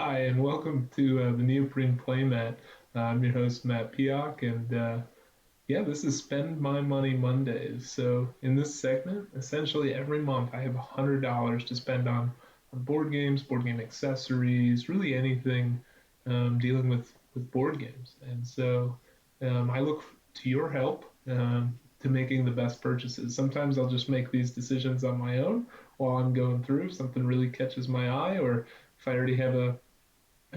Hi, and welcome to the Neoprene Playmat. I'm your host, Matt Piak, and yeah, this is Spend My Money Mondays. So, in this segment, essentially every month I have $100 to spend on board games, board game accessories, really anything dealing with board games. And so, I look to your help to making the best purchases. Sometimes I'll just make these decisions on my own while I'm going through. If something really catches my eye, or if I already have a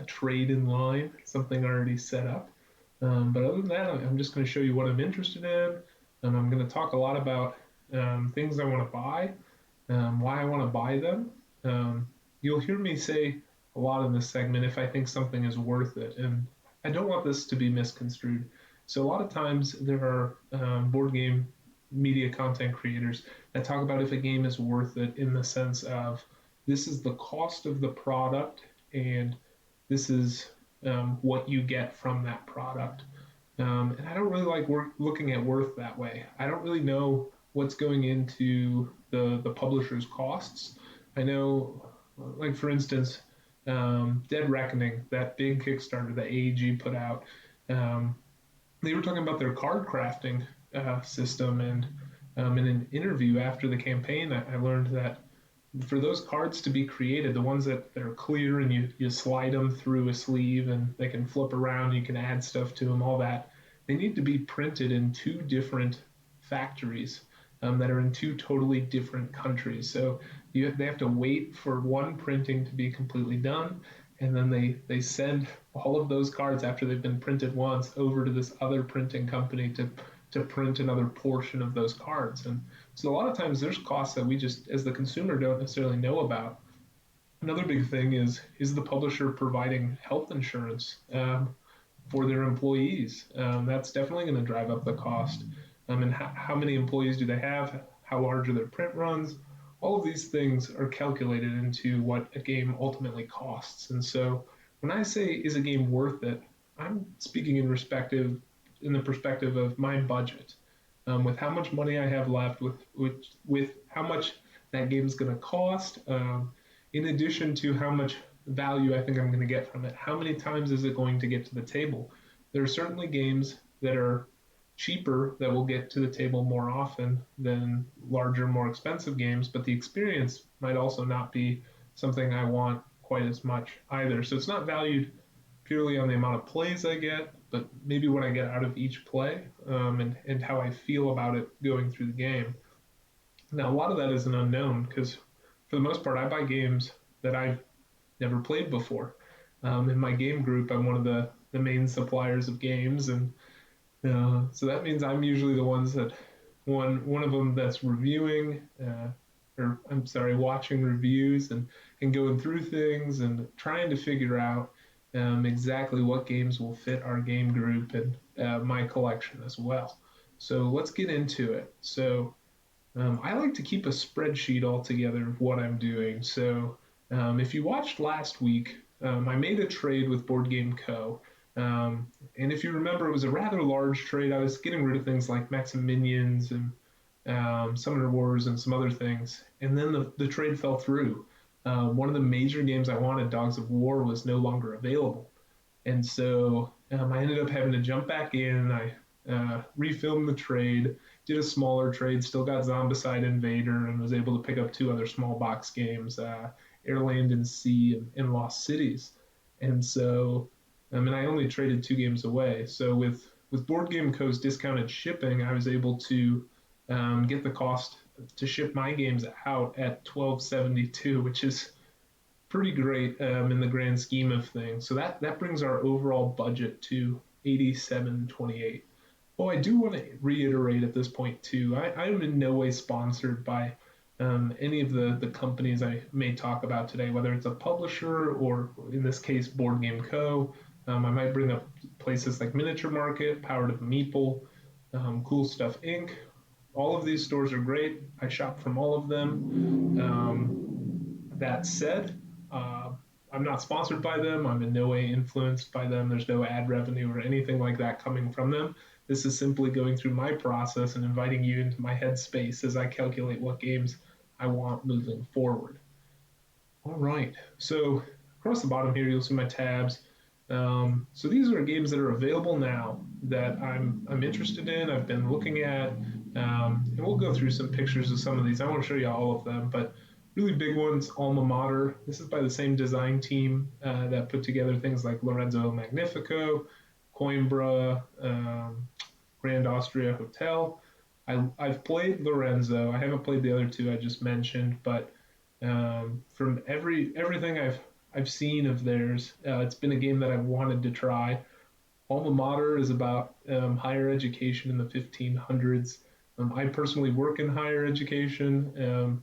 trade in line, something already set up. But other than that, I'm just going to show you what I'm interested in. And I'm going to talk a lot about things I want to buy, why I want to buy them. You'll hear me say a lot in this segment if I think something is worth it. And I don't want this to be misconstrued. So, a lot of times there are board game media content creators that talk about if a game is worth it in the sense of this is the cost of the product and this is what you get from that product. And I don't really like looking at worth that way. I don't really know what's going into the publisher's costs. I know, like for instance, Dead Reckoning, that big Kickstarter that AEG put out, they were talking about their card crafting system. And in an interview after the campaign, I learned that for those cards to be created, the ones that are clear and you slide them through a sleeve and they can flip around, you can add stuff to them, all that, they need to be printed in two different factories that are in two totally different countries. So they have to wait for one printing to be completely done, and then they send all of those cards after they've been printed once over to this other printing company to print another portion of those cards. And so a lot of times there's costs that we just, as the consumer, don't necessarily know about. Another big thing is the publisher providing health insurance for their employees. That's definitely going to drive up the cost. And how many employees do they have? How large are their print runs? All of these things are calculated into what a game ultimately costs. And so when I say, is a game worth it, I'm speaking in the perspective of my budget, with how much money I have left, with how much that game is going to cost, in addition to how much value I think I'm going to get from it. How many times is it going to get to the table? There are certainly games that are cheaper that will get to the table more often than larger, more expensive games, but the experience might also not be something I want quite as much either. So it's not valued purely on the amount of plays I get, but maybe what I get out of each play, and how I feel about it going through the game. Now, a lot of that is an unknown because for the most part, I buy games that I've never played before. In my game group, I'm one of the main suppliers of games, and so that means I'm usually the ones that one of them that's reviewing, or I'm sorry, watching reviews and going through things and trying to figure out exactly what games will fit our game group and my collection as well. So let's get into it. So I like to keep a spreadsheet all together of what I'm doing. So if you watched last week, I made a trade with Board Game Co. And if you remember, it was a rather large trade. I was getting rid of things like Maximinions and Summoner Wars and some other things. And then the trade fell through. One of the major games I wanted, Dogs of War, was no longer available. And so I ended up having to jump back in. I refilmed the trade, did a smaller trade, still got Zombicide Invader, and was able to pick up two other small box games, Air, Land, and Sea and Lost Cities. And so, and I only traded two games away. So with Board Game Co's discounted shipping, I was able to get the cost to ship my games out at $12.72, which is pretty great in the grand scheme of things. So that brings our overall budget to $87.28. Oh, I do want to reiterate at this point too. I am in no way sponsored by any of the companies I may talk about today, whether it's a publisher or in this case Board Game Co. I might bring up places like Miniature Market, Powered of Meeple, Cool Stuff Inc. All of these stores are great. I shop from all of them. That said, I'm not sponsored by them. I'm in no way influenced by them. There's no ad revenue or anything like that coming from them. This is simply going through my process and inviting you into my headspace as I calculate what games I want moving forward. All right. So across the bottom here, you'll see my tabs. So these are games that are available now that I'm interested in. I've been looking at, and we'll go through some pictures of some of these. I won't show you all of them, but really big ones. Alma Mater. This is by the same design team that put together things like Lorenzo Magnifico, Coimbra, Grand Austria Hotel. I've played Lorenzo. I haven't played the other two I just mentioned, but from everything I've seen of theirs, it's been a game that I've wanted to try. Alma Mater is about higher education in the 1500s. I personally work in higher education,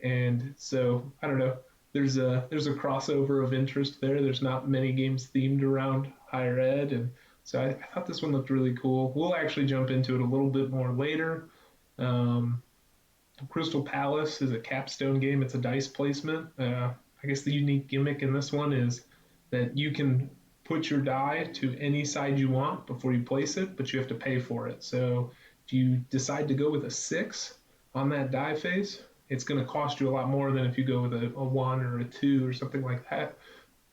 and so I don't know. There's a crossover of interest there. There's not many games themed around higher ed, and so I thought this one looked really cool. We'll actually jump into it a little bit more later. Um, Crystal Palace is a capstone game. It's a dice placement. I guess the unique gimmick in this one is that you can put your die to any side you want before you place it, but you have to pay for it. So if you decide to go with a 6 on that die face, it's going to cost you a lot more than if you go with a 1 or a 2 or something like that.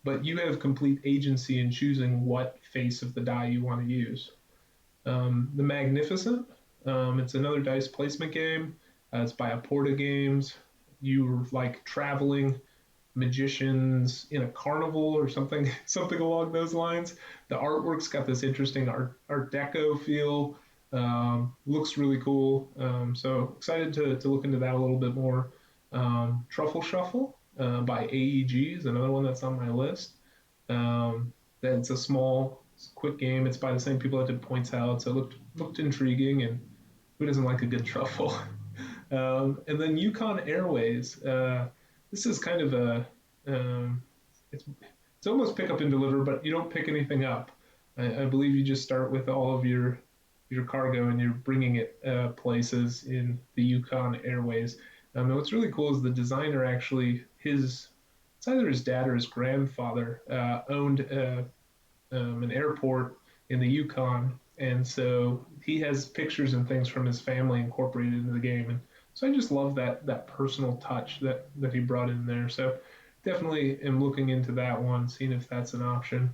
But you have complete agency in choosing what face of the die you want to use. The Magnificent, it's another dice placement game. It's by Aporta Games. You're like traveling magicians in a carnival or something, something along those lines. The artwork's got this interesting art deco feel. Looks really cool. So excited to look into that a little bit more. Truffle Shuffle by AEG is another one that's on my list. That's a small, quick game. It's by the same people that did Points Out, so it looked intriguing, and who doesn't like a good truffle? And then Yukon Airways. This is kind of it's almost pick up and deliver, but you don't pick anything up. I believe you just start with all of your cargo and you're bringing it places in the Yukon Airways. And what's really cool is the designer actually it's either his dad or his grandfather owned an airport in the Yukon, and so he has pictures and things from his family incorporated into the game. And so I just love that personal touch that he brought in there. So definitely am looking into that one, seeing if that's an option.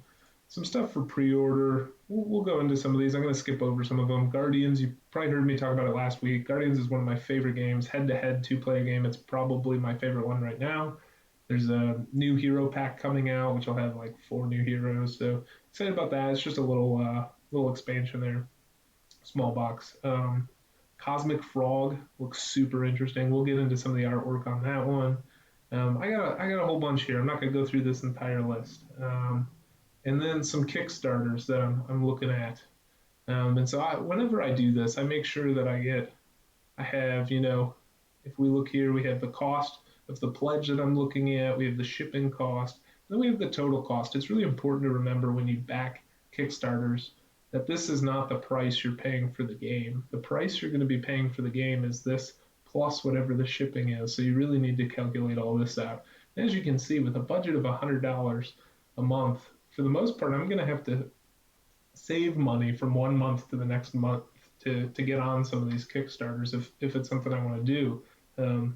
Some stuff for pre-order. We'll go into some of these. I'm going to skip over some of them. Guardians, you probably heard me talk about it last week. Guardians is one of my favorite games, head-to-head two-player game. It's probably my favorite one right now. There's a new hero pack coming out, which will have like 4 new heroes. So excited about that. It's just a little expansion there. Small box. Cosmic Frog looks super interesting. We'll get into some of the artwork on that one. I got a whole bunch here. I'm not gonna go through this entire list. And then some Kickstarters that I'm looking at. And so whenever I do this, I make sure that I have, if we look here, we have the cost of the pledge that I'm looking at, we have the shipping cost, then we have the total cost. It's really important to remember when you back Kickstarters that this is not the price you're paying for the game. The price you're going to be paying for the game is this plus whatever the shipping is. So you really need to calculate all this out. And as you can see, with a budget of $100 a month, for the most part, I'm going to have to save money from one month to the next month to get on some of these Kickstarters if it's something I want to do.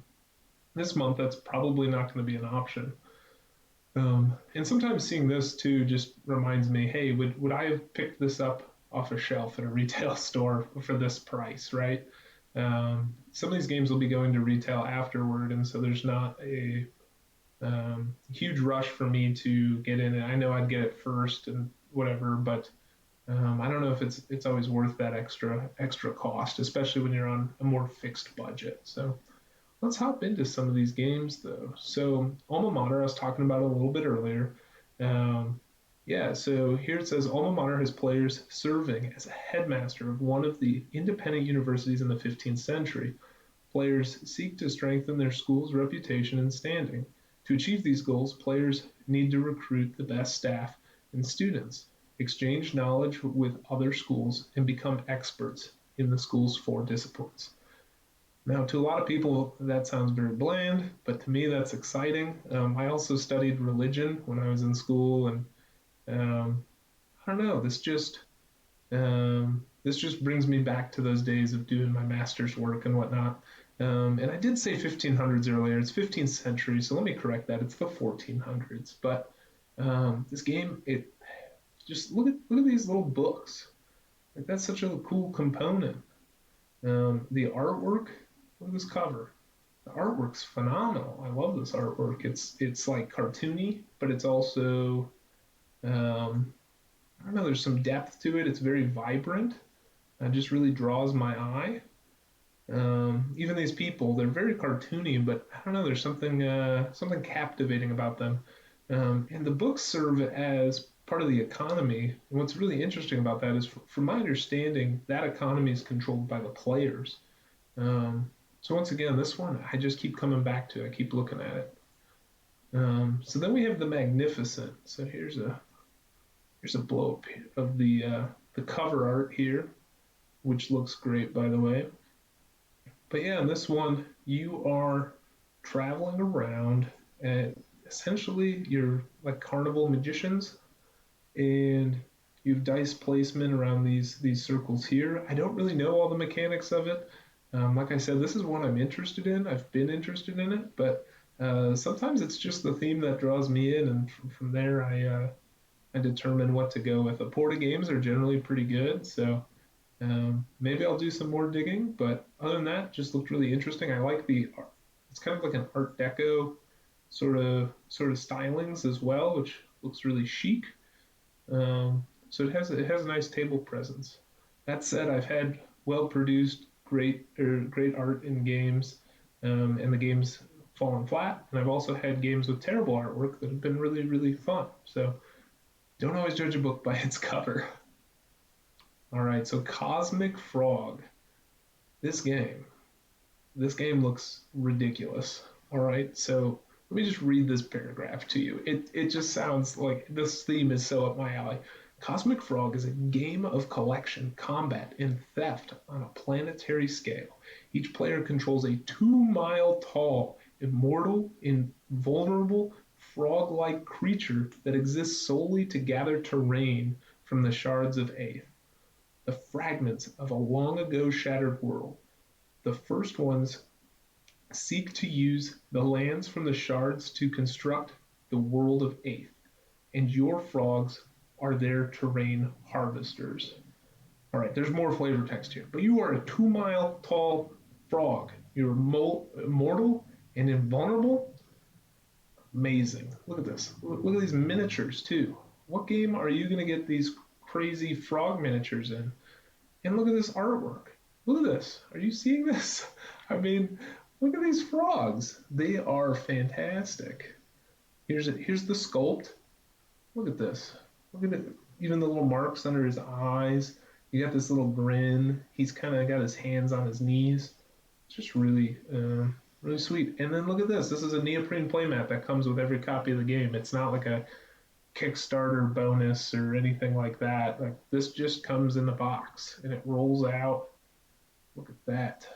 This month, that's probably not going to be an option. And sometimes seeing this too just reminds me, hey, would I have picked this up off a shelf at a retail store for this price, right? Some of these games will be going to retail afterward, and so there's not a huge rush for me to get in it. I know I'd get it first and whatever, but I don't know if it's always worth that extra cost, especially when you're on a more fixed budget. So let's hop into some of these games, though. So Alma Mater, I was talking about it a little bit earlier. So here it says Alma Mater has players serving as a headmaster of one of the independent universities in the 15th century. Players seek to strengthen their school's reputation and standing. To achieve these goals, players need to recruit the best staff and students, exchange knowledge with other schools, and become experts in the school's 4 disciplines. Now, to a lot of people, that sounds very bland, but to me, that's exciting. I also studied religion when I was in school, and I don't know, this just brings me back to those days of doing my master's work and whatnot. And I did say 1500s earlier. It's 15th century, so let me correct that. It's the 1400s. But this game, it just look at these little books. Like that's such a cool component. The artwork, look at this cover. The artwork's phenomenal. I love this artwork. It's like cartoony, but it's also I don't know. There's some depth to it. It's very vibrant. It just really draws my eye. Even these people, they're very cartoony, but I don't know. There's something captivating about them. And the books serve as part of the economy. And what's really interesting about that is, from my understanding, that economy is controlled by the players. So once again, this one I just keep coming back to. I keep looking at it. So then we have the Magnificent. So here's a blow up of the cover art here, which looks great, by the way. But yeah, in this one, you are traveling around, and essentially you're like carnival magicians, and you have dice placement around these circles here. I don't really know all the mechanics of it. Like I said, this is one I'm interested in. I've been interested in it, but sometimes it's just the theme that draws me in, and from there I determine what to go with. The Porta games are generally pretty good, so maybe I'll do some more digging. But other than that, just looked really interesting. I like the art. It's kind of like an Art Deco sort of stylings as well, which looks really chic. So it has a nice table presence. That said, I've had well produced great art in games, and the games fallen flat. And I've also had games with terrible artwork that have been really fun. So don't always judge a book by its cover. All right, so Cosmic Frog. This game, this game looks ridiculous. All right, so let me just read this paragraph to you. It just sounds like this theme is so up my alley. Cosmic Frog is a game of collection, combat, and theft on a planetary scale. Each player controls a 2-mile tall, immortal, invulnerable, frog like creature that exists solely to gather terrain from the shards of Aether, the fragments of a long ago shattered world. The first ones seek to use the lands from the shards to construct the world of Aether, and your frogs are their terrain harvesters. All right, there's more flavor text here, but you are a 2-mile tall frog. You're immortal and invulnerable. Amazing. Look at this. Look at these miniatures, too. What game are you going to get these crazy frog miniatures in? And look at this artwork. Look at this. Are you seeing this? I mean, look at these frogs. They are fantastic. Here's the sculpt. Look at this. Look at it. Even the little marks under his eyes. You got this little grin. He's kind of got his hands on his knees. It's just really sweet. And then look at this. This is a neoprene playmat that comes with every copy of the game. It's not like a Kickstarter bonus or anything like that. Like this just comes in the box and it rolls out. Look at that.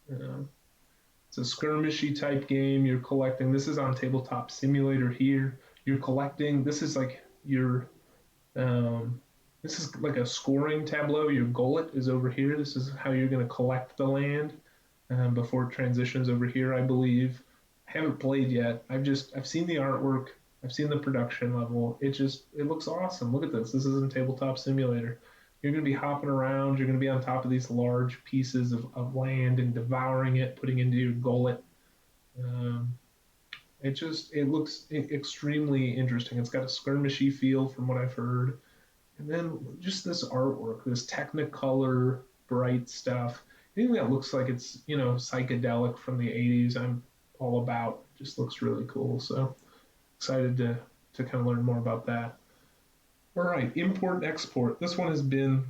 It's a skirmishy type game. You're collecting. This is on Tabletop Simulator here. You're collecting. This is like your. This is like a scoring tableau. Your gullet is over here. This is how you're going to collect the land before it transitions over here, I believe. I haven't played yet. I've seen the artwork. I've seen the production level. It looks awesome. Look at this. This is in Tabletop Simulator. You're going to be hopping around. You're going to be on top of these large pieces of land and devouring it, putting into your gullet. It looks extremely interesting. It's got a skirmishy feel from what I've heard. And then just this artwork, this Technicolor bright stuff. Anything that looks like it's, psychedelic from the 80s, I'm all about. Just looks really cool. So excited to kind of learn more about that. All right, import and export. This one has been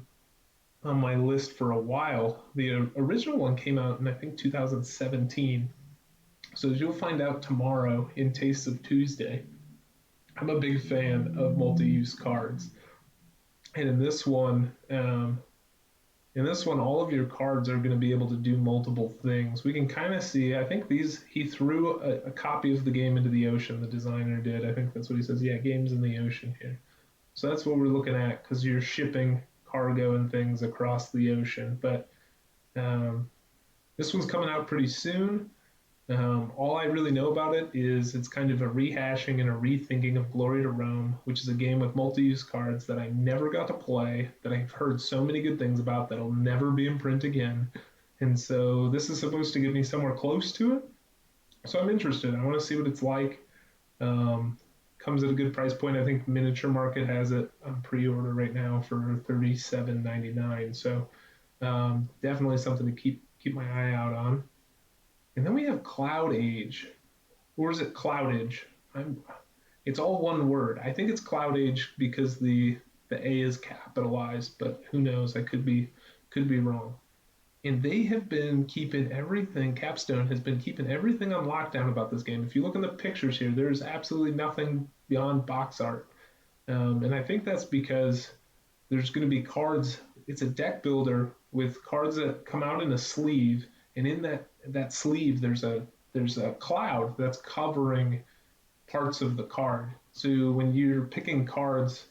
on my list for a while. The original one came out in, I think, 2017. So as you'll find out tomorrow in Tastes of Tuesday, I'm a big fan of multi-use cards. And in this one, all of your cards are going to be able to do multiple things. We can kind of see, I think he threw a copy of the game into the ocean, the designer did. I think that's what he says. Yeah, game's in the ocean here. So that's what we're looking at, because you're shipping cargo and things across the ocean. But This one's coming out pretty soon. All I really know about it is it's kind of a rehashing and a rethinking of Glory to Rome, which is a game with multi-use cards that I never got to play, that I've heard so many good things about that'll never be in print again. And so this is supposed to get me somewhere close to it. So I'm interested. I want to see what it's like. Um, Comes at a good price point. I think Miniature Market has it on pre-order right now for $37.99. So definitely something to keep my eye out on. And then we have Cloud Age, or is it Cloud Age? It's all one word. I think it's Cloud Age because the A is capitalized, but who knows? I could be wrong. And they have been keeping everything. Capstone has been keeping everything on lockdown about this game. If you look in the pictures here, there's absolutely nothing beyond box art, and I think that's because there's going to be cards. It's a deck builder with cards that come out in a sleeve, and in that sleeve there's a cloud that's covering parts of the card. So when you're picking cards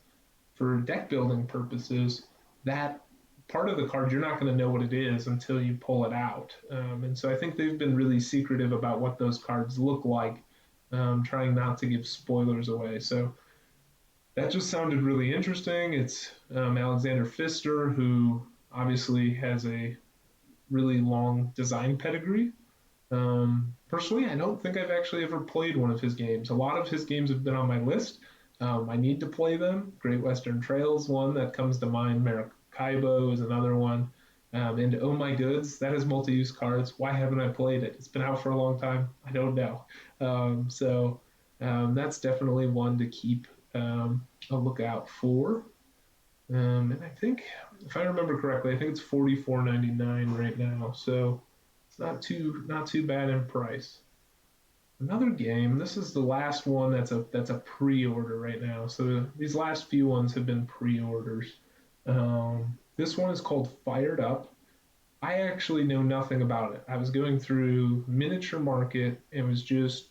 for deck building purposes, that part of the card you're not going to know what it is until you pull it out. And so I think they've been really secretive about what those cards look like, trying not to give spoilers away. So that just sounded really interesting. It's Alexander Pfister, who obviously has a really long design pedigree. Personally, I don't think I've actually ever played one of his games. A lot of his games have been on my list. I need to play them. Great Western Trails, one that comes to mind. Maracaibo is another one. And Oh My Goods, that has multi-use cards. Why haven't I played it? It's been out for a long time. I don't know. That's definitely one to keep a lookout for. And I think, if I remember correctly, I think it's $44.99 right now. So it's not too bad in price. Another game. This is the last one that's a pre-order right now. So these last few ones have been pre-orders. This one is called Fired Up. I actually know nothing about it. I was going through Miniature Market and was just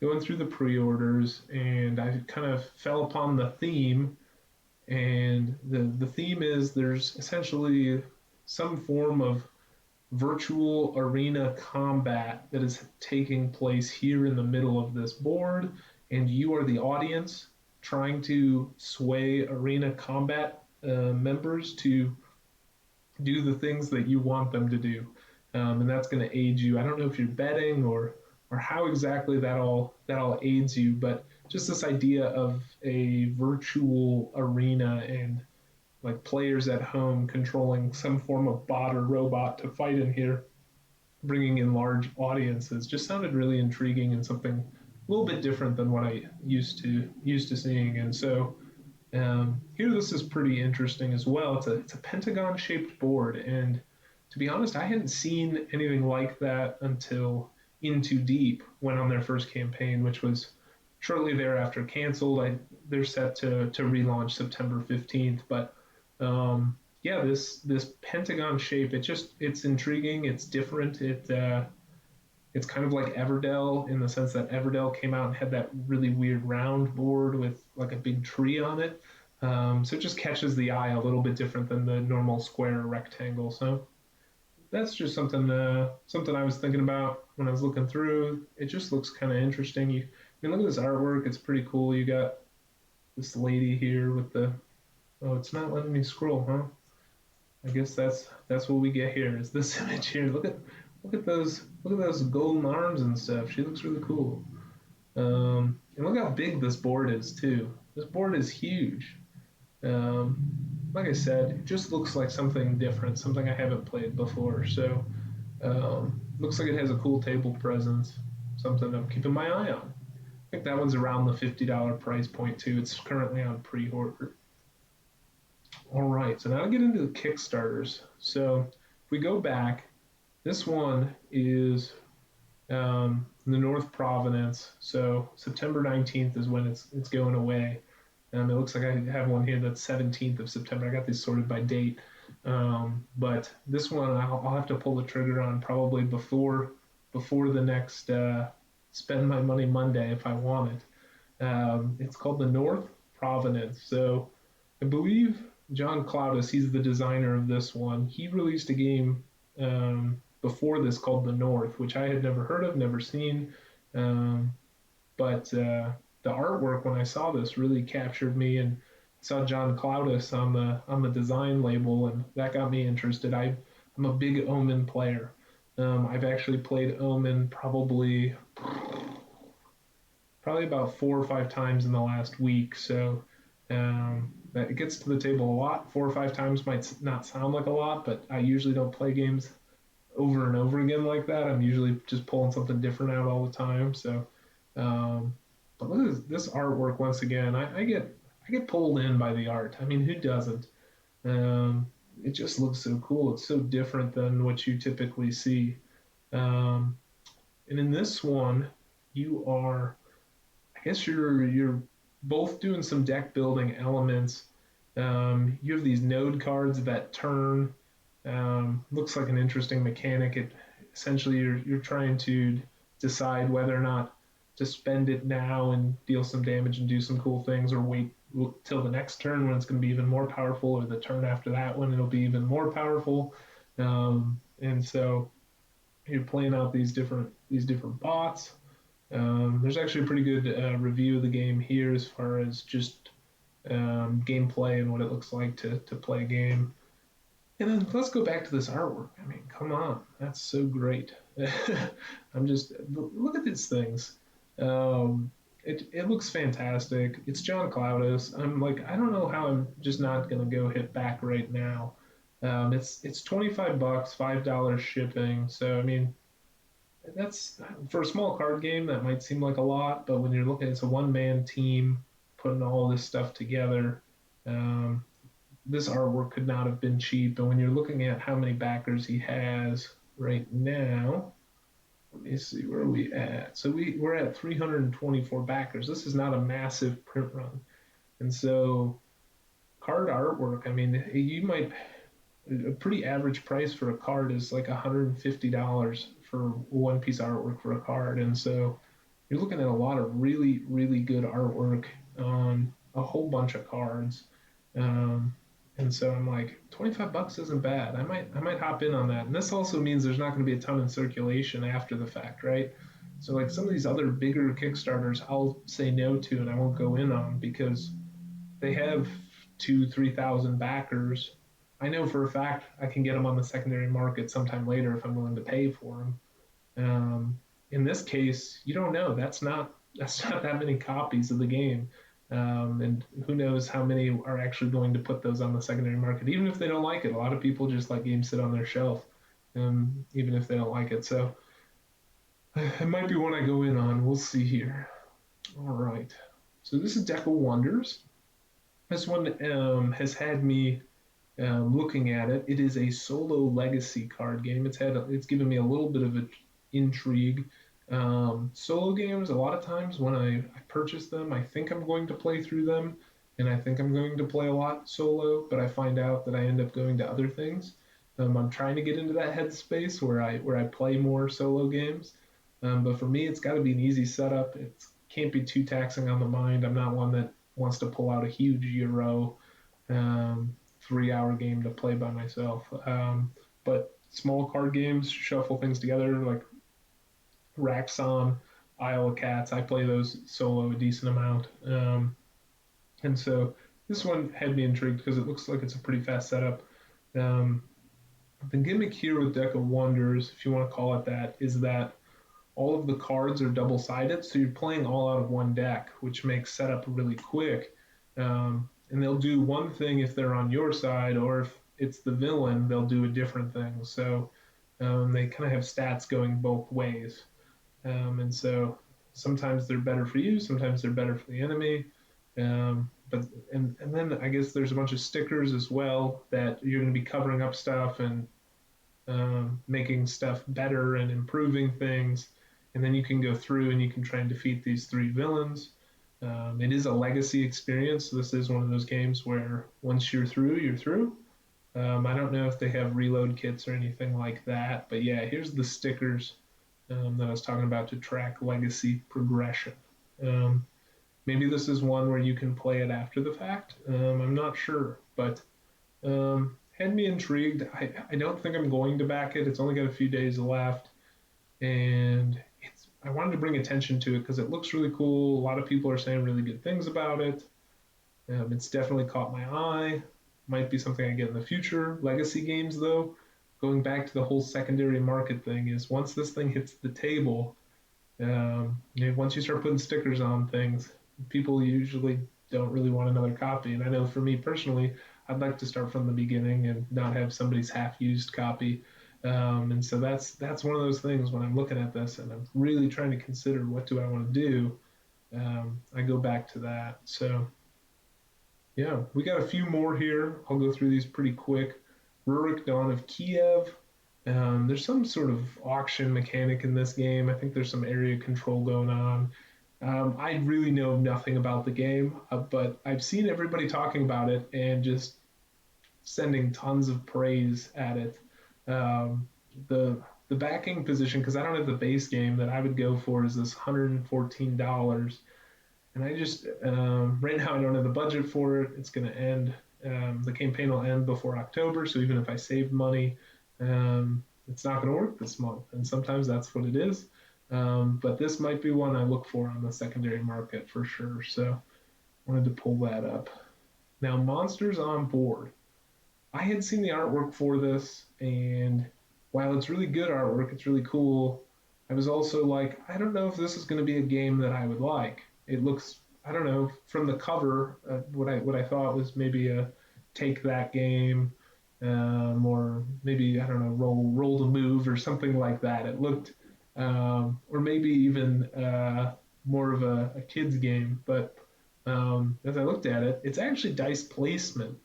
going through the pre-orders, and I kind of fell upon the theme. And the theme is there's essentially some form of virtual arena combat that is taking place here in the middle of this board, and you are the audience trying to sway arena combat members to do the things that you want them to do, and that's going to aid you. I don't know if you're betting or how exactly that all aids you, but just this idea of a virtual arena and like players at home controlling some form of bot or robot to fight in here, bringing in large audiences, just sounded really intriguing and something a little bit different than what I used to seeing. And so here, this is pretty interesting as well. It's a pentagon shaped board, and to be honest, I hadn't seen anything like that until Into Deep went on their first campaign, which was shortly thereafter canceled. They're set to relaunch September 15th, but yeah, this pentagon shape, it's intriguing. It's different. It's kind of like Everdell in the sense that Everdell came out and had that really weird round board with like a big tree on it. So it just catches the eye a little bit different than the normal square or rectangle. So that's just something I was thinking about when I was looking through. It just looks kind of interesting. Look at this artwork. It's pretty cool. You got this lady here with the. Oh, it's not letting me scroll, huh? I guess that's what we get here. Is this image here? Look at those golden arms and stuff. She looks really cool. And look how big this board is too. This board is huge. Like I said, it just looks like something different, something I haven't played before. So looks like it has a cool table presence, something I'm keeping my eye on. I think that one's around the $50 price point too. It's currently on pre-order. All right, so now I get into the Kickstarters. So if we go back, this one is the North Providence. So September 19th is when it's going away. It looks like I have one here that's 17th of September. I got these sorted by date. But this one I'll have to pull the trigger on probably before the next Spend My Money Monday if I want it. It's called the North Providence. So I believe John Cloudus, he's the designer of this one. He released a game before this called the North, which I had never heard of, never seen. Um, but the artwork when I saw this really captured me, and saw John Cloudis on the design label, and that got me interested. I'm a big Omen player. I've actually played Omen probably about 4 or 5 times in the last week. So that it gets to the table a lot. 4 or 5 times might not sound like a lot, but I usually don't play games over and over again like that. I'm usually just pulling something different out all the time. So, um, but look at this artwork once again. I get pulled in by the art. I mean, who doesn't? Um, it just looks so cool. It's so different than what you typically see. Um, and in this one, you are I guess you're both doing some deck building elements. You have these node cards that turn. Looks like an interesting mechanic. It essentially you're trying to decide whether or not to spend it now and deal some damage and do some cool things, or wait till the next turn when it's going to be even more powerful, or the turn after that when it'll be even more powerful. And so you're playing out these different bots. There's actually a pretty good review of the game here as far as just gameplay and what it looks like to play a game. And then let's go back to this artwork. I mean, come on, that's so great. I'm just look at these things. It looks fantastic. It's John Cloudis. I'm like, I don't know how I'm just not gonna go hit back right now. It's $25, $5 shipping. So I mean, that's for a small card game that might seem like a lot, but when you're looking, it's a one-man team putting all this stuff together. Um, this artwork could not have been cheap, and when you're looking at how many backers he has right now, let me see, where are we at? So we're at 324 backers. This is not a massive print run, and so card artwork, I mean, you might a pretty average price for a card is like $150 for one piece of artwork for a card. And so you're looking at a lot of really, really good artwork on a whole bunch of cards. Um, and so I'm like, $25 isn't bad. I might hop in on that. And this also means there's not going to be a ton in circulation after the fact, right? So like some of these other bigger Kickstarters, I'll say no to and I won't go in on because they have 2, 3 thousand backers. I know for a fact I can get them on the secondary market sometime later if I'm willing to pay for them. In this case, you don't know. That's not that many copies of the game, and who knows how many are actually going to put those on the secondary market, even if they don't like it. A lot of people just let games sit on their shelf, even if they don't like it. So it might be one I go in on. We'll see here. All right. So this is Deco Wonders. This one has had me looking at it. It is a solo legacy card game. It's given me a little bit of an intrigue. Solo games, a lot of times when I purchase them, I think I'm going to play through them, and I think I'm going to play a lot solo, but I find out that I end up going to other things. I'm trying to get into that headspace where I play more solo games. But for me, it's got to be an easy setup. It can't be too taxing on the mind. I'm not one that wants to pull out a huge Euro 3 hour game to play by myself. But small card games, shuffle things together like Raxon, Isle of Cats. I play those solo a decent amount. And so this one had me intrigued because it looks like it's a pretty fast setup. Um, the gimmick here with Deco Wonders, if you want to call it that, is that all of the cards are double-sided, so you're playing all out of one deck, which makes setup really quick. And they'll do one thing if they're on your side, or if it's the villain, they'll do a different thing. So they kind of have stats going both ways. And so sometimes they're better for you, sometimes they're better for the enemy. And then I guess there's a bunch of stickers as well that you're going to be covering up stuff and making stuff better and improving things. And then you can go through and you can try and defeat these 3 villains. It is a legacy experience. So this is one of those games where once you're through, you're through. I don't know if they have reload kits or anything like that, but yeah, here's the stickers that I was talking about to track legacy progression. Maybe this is one where you can play it after the fact. I'm not sure, but had me intrigued. I don't think I'm going to back it. It's only got a few days left, and I wanted to bring attention to it because it looks really cool. A lot of people are saying really good things about it. It's definitely caught my eye. Might be something I get in the future. Legacy games, though, going back to the whole secondary market thing, is once this thing hits the table, once you start putting stickers on things, people usually don't really want another copy. And I know for me personally, I'd like to start from the beginning and not have somebody's half-used copy. And so that's one of those things when I'm looking at this and I'm really trying to consider what do I want to do. I go back to that. So yeah, we got a few more here. I'll go through these pretty quick. Ruric, Dawn of Kiev. There's some sort of auction mechanic in this game. I think there's some area control going on. I really know nothing about the game, but I've seen everybody talking about it and just sending tons of praise at it. Um, the backing position, because I don't have the base game that I would go for, is this $114. And I just right now I don't have the budget for it. It's going to end. The campaign will end before October, so even if I saved money, it's not going to work this month. And sometimes that's what it is. But this might be one I look for on the secondary market for sure. So I wanted to pull that up. Now, Monsters on Board. I had seen the artwork for this, and while it's really good artwork, it's really cool. I was also like, I don't know if this is going to be a game that I would like. It looks, I don't know, from the cover, what I thought was maybe a take that game, or maybe I don't know, roll to move or something like that. It looked, or maybe even more of a kids game. But as I looked at it, it's actually dice placement.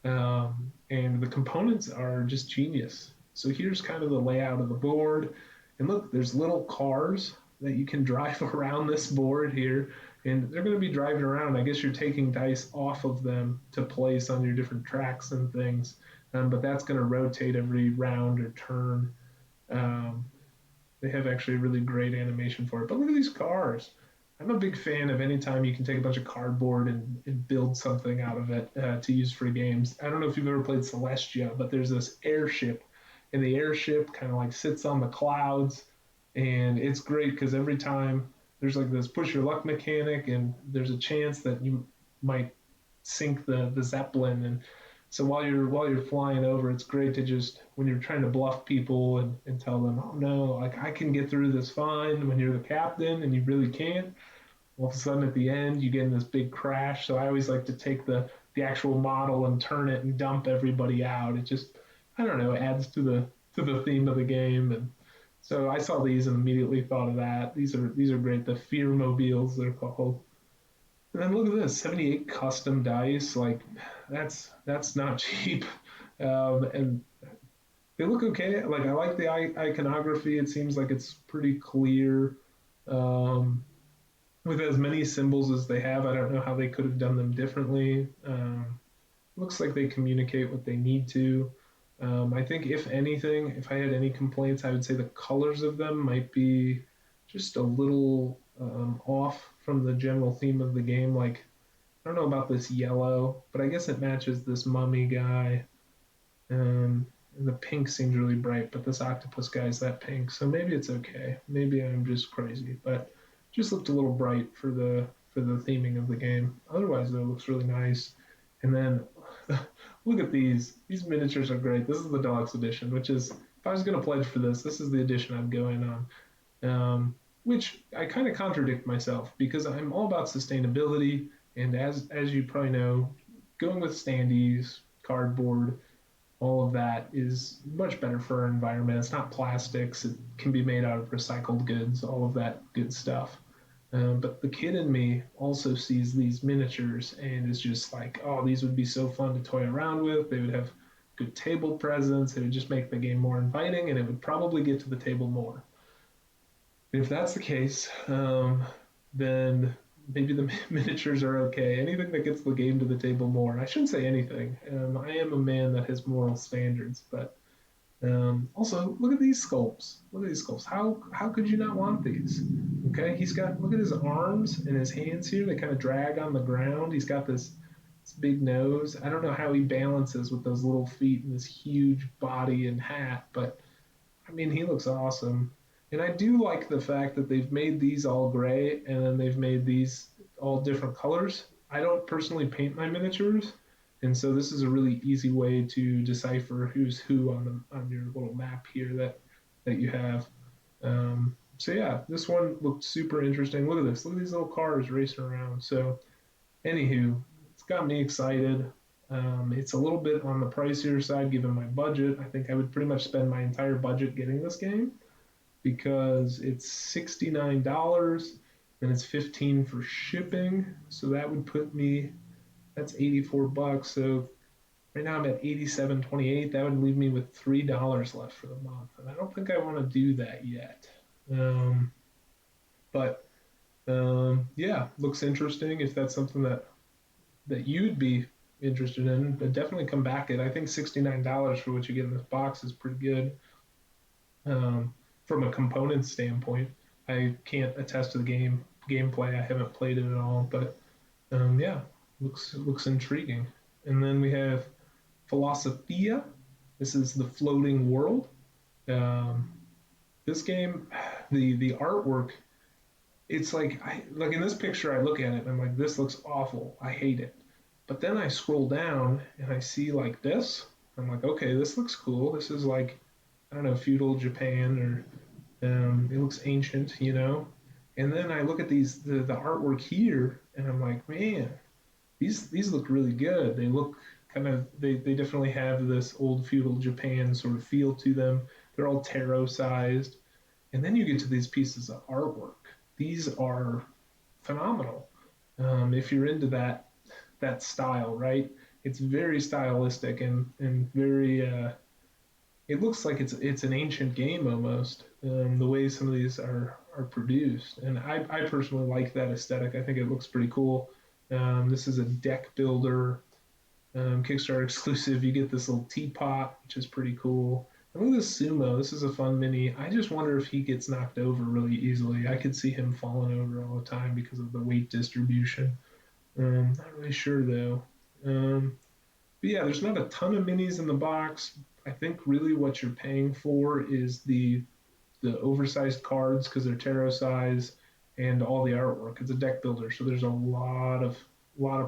And the components are just genius. So here's kind of the layout of the board. And look, there's little cars that you can drive around this board here. And they're going to be driving around. I guess you're taking dice off of them to place on your different tracks and things. But that's going to rotate every round or turn. Um, they have actually a really great animation for it. But look at these cars. I'm a big fan of any time you can take a bunch of cardboard and build something out of it to use for games. I don't know if you've ever played Celestia, but there's this airship, and the airship kind of like sits on the clouds, and it's great because every time there's like this push your luck mechanic, and there's a chance that you might sink the zeppelin, and so while you're flying over, it's great to just when you're trying to bluff people and tell them, oh no, like I can get through this fine when you're the captain and you really can't. All of a sudden at the end you get in this big crash. So I always like to take the actual model and turn it and dump everybody out. It just I don't know, adds to the theme of the game. And so I saw these and immediately thought of that. These are great. The fear mobiles they're called. And then look at this, 78 custom dice. Like that's not cheap. And they look okay. Like I like the iconography. It seems like it's pretty clear. Um, with as many symbols as they have, I don't know how they could have done them differently. Looks like they communicate what they need to. I think if anything, if I had any complaints, I would say the colors of them might be just a little off from the general theme of the game. Like I don't know about this yellow, but I guess it matches this mummy guy. And the pink seems really bright, but this octopus guy is that pink, so maybe it's okay. Maybe I'm just crazy, but just looked a little bright for the theming of the game. Otherwise, though, it looks really nice. And then look at these. These miniatures are great. This is the deluxe edition, which is if I was going to pledge for this is the edition I'd go in on. Which I kind of contradict myself because I'm all about sustainability, and as you probably know, going with standees, cardboard, all of that is much better for our environment. It's not plastics. It can be made out of recycled goods, all of that good stuff. But the kid in me also sees these miniatures and is just like, oh, these would be so fun to toy around with. They would have good table presence. It would just make the game more inviting, and it would probably get to the table more. If that's the case, then maybe the miniatures are okay. Anything that gets the game to the table more. I shouldn't say anything. I am a man that has moral standards, but also look at these sculpts. Look at these sculpts. How could you not want these? Okay, he's got look at his arms and his hands here. They kind of drag on the ground. He's got this its big nose. I don't know how he balances with those little feet and this huge body and hat, but I mean, he looks awesome. And I do like the fact that they've made these all gray and then they've made these all different colors. I don't personally paint my miniatures, and so this is a really easy way to decipher who's who on your little map here that you have. So yeah, this one looked super interesting. Look at this. Look at these little cars racing around. So anywho, it's got me excited. It's a little bit on the pricier side given my budget. I think I would pretty much spend my entire budget getting this game because it's $69 and it's 15 for shipping. So that would put me, that's 84 bucks. So right now I'm at 87.28. That would leave me with $3 left for the month. And I don't think I want to do that yet. But yeah, looks interesting. If that's something that you'd be interested in, but definitely come back at. I think $69 for what you get in this box is pretty good. From a component standpoint, I can't attest to the gameplay. I haven't played it at all, but yeah, looks intriguing. And then we have Philosophia. This is the floating world. Um, this game, the artwork, it's like in this picture, I look at it and I'm like, this looks awful. I hate it. But then I scroll down and I see like this. I'm like, okay, this looks cool. This is like, I don't know, feudal Japan, or it looks ancient, you know. And then I look at the artwork here and I'm like, man, these look really good. They look they definitely have this old feudal Japan sort of feel to them. They're all tarot sized. And then you get to these pieces of artwork. These are phenomenal. If you're into that style, right? It's very stylistic and very. It looks like it's an ancient game almost. The way some of these are produced, and I personally like that aesthetic. I think it looks pretty cool. This is a deck builder, Kickstarter exclusive. You get this little teapot, which is pretty cool. And look at this sumo. This is a fun mini. I just wonder if he gets knocked over really easily. I could see him falling over all the time because of the weight distribution. Not really sure though. But yeah, there's not a ton of minis in the box. I think really what you're paying for is the oversized cards because they're tarot size and all the artwork. It's a deck builder, so there's a lot of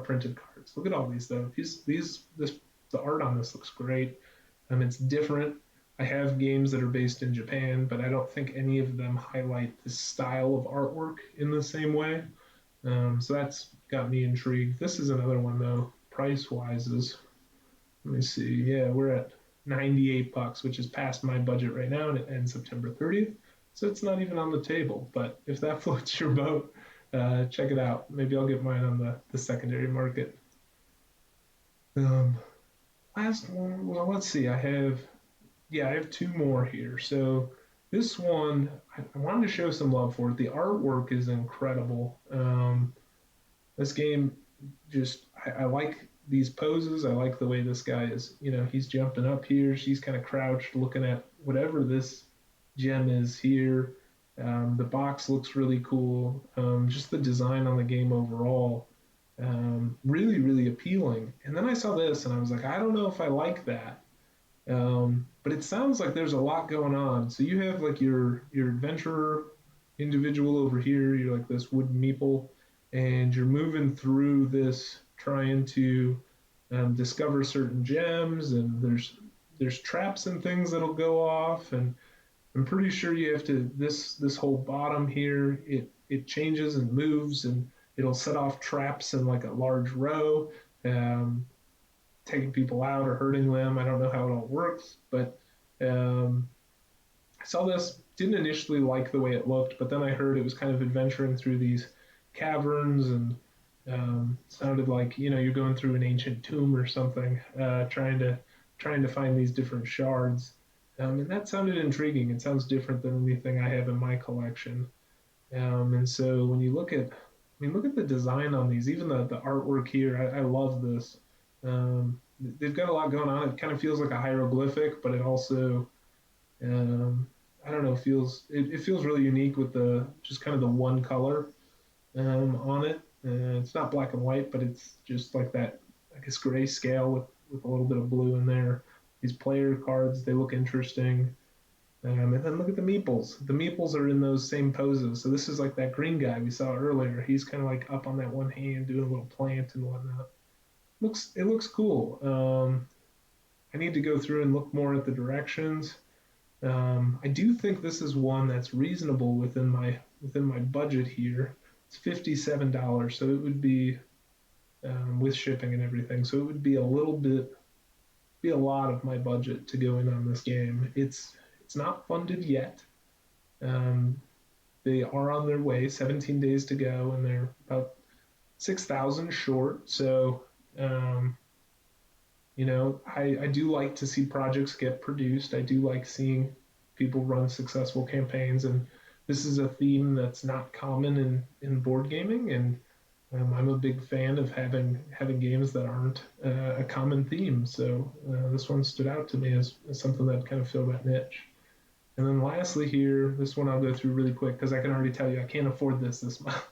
printed cards. Look at all these though. The art on this looks great. It's different. I have games that are based in Japan, but I don't think any of them highlight this style of artwork in the same way. So that's got me intrigued. This is another one though. Price wise is, let me see. Yeah, we're at 98 bucks, which is past my budget right now, and it ends September 30th. So it's not even on the table. But if that floats your boat, check it out. Maybe I'll get mine on the secondary market. Last one. Well, let's see. I have two more here. So this one, I wanted to show some love for it. The artwork is incredible. This game just, I like these poses. I like the way this guy is, he's jumping up here. She's kind of crouched looking at whatever this gem is here. The box looks really cool. Just the design on the game overall, really, really appealing. And then I saw this and I was like, I don't know if I like that. But it sounds like there's a lot going on. So you have like your adventurer individual over here. You're like this wooden meeple, and you're moving through this trying to discover certain gems. And there's traps and things that'll go off. And I'm pretty sure you have to this whole bottom here. It changes and moves, and it'll set off traps in like a large row. Taking people out or hurting them. I don't know how it all works, but I saw this, didn't initially like the way it looked, but then I heard it was kind of adventuring through these caverns and sounded like you're going through an ancient tomb or something, trying to find these different shards, and that sounded intriguing. It sounds different than anything I have in my collection, and so when you look at the design on these, even the artwork here. I love this. They've got a lot going on. It kind of feels like a hieroglyphic, but it also, I don't know, it feels really unique with the just kind of the one color on it. It's not black and white, but it's just like that I guess, grayscale with a little bit of blue in there. These player cards, they look interesting. And then look at the meeples. The meeples are in those same poses. So this is like that green guy we saw earlier. He's kind of like up on that one hand doing a little plant and whatnot. It looks cool. I need to go through and look more at the directions. I do think this is one that's reasonable within my budget here. It's $57, so it would be with shipping and everything. So it would be be a lot of my budget to go in on this game. It's not funded yet. Um, they are on their way, 17 days to go, and they're about 6,000 short. So um, I do like to see projects get produced. I do like seeing people run successful campaigns, and this is a theme that's not common in board gaming. And I'm a big fan of having games that aren't a common theme. So this one stood out to me as something that kind of filled that niche. And then lastly here, this one I'll go through really quick because I can already tell you I can't afford this month.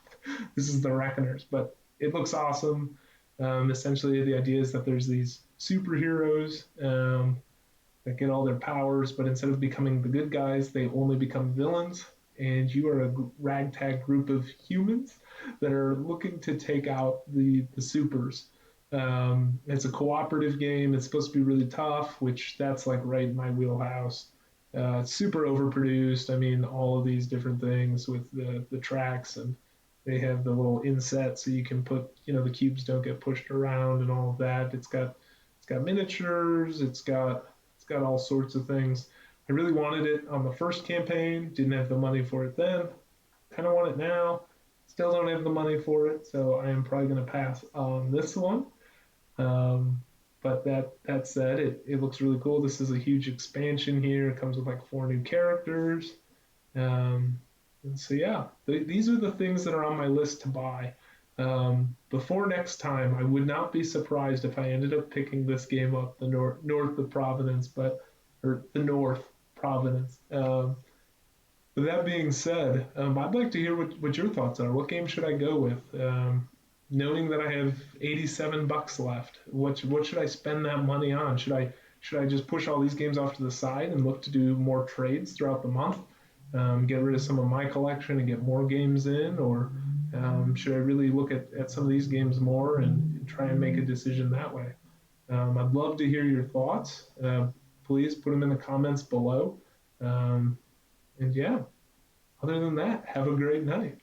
This is the Reckoners, but it looks awesome. Essentially, the idea is that there's these superheroes that get all their powers, but instead of becoming the good guys, they only become villains. And you are a ragtag group of humans that are looking to take out the supers. It's a cooperative game. It's supposed to be really tough, which that's like right in my wheelhouse. It's super overproduced. I mean, all of these different things with the tracks, and they have the little inset so you can put, the cubes don't get pushed around and all of that. It's got miniatures. It's got all sorts of things. I really wanted it on the first campaign. Didn't have the money for it then. Kind of want it now. Still don't have the money for it, so I am probably going to pass on this one. But that said, it looks really cool. This is a huge expansion here. It comes with like 4 new characters. And so yeah, these are the things that are on my list to buy. Before next time, I would not be surprised if I ended up picking this game up, the North of Providence, or the North Providence. With that being said, I'd like to hear what your thoughts are. What game should I go with? Knowing that I have $87 left, what should I spend that money on? Should I just push all these games off to the side and look to do more trades throughout the month? Get rid of some of my collection and get more games in, or should I really look at some of these games more and try and make a decision that way? I'd love to hear your thoughts. Please put them in the comments below. And yeah, other than that, have a great night.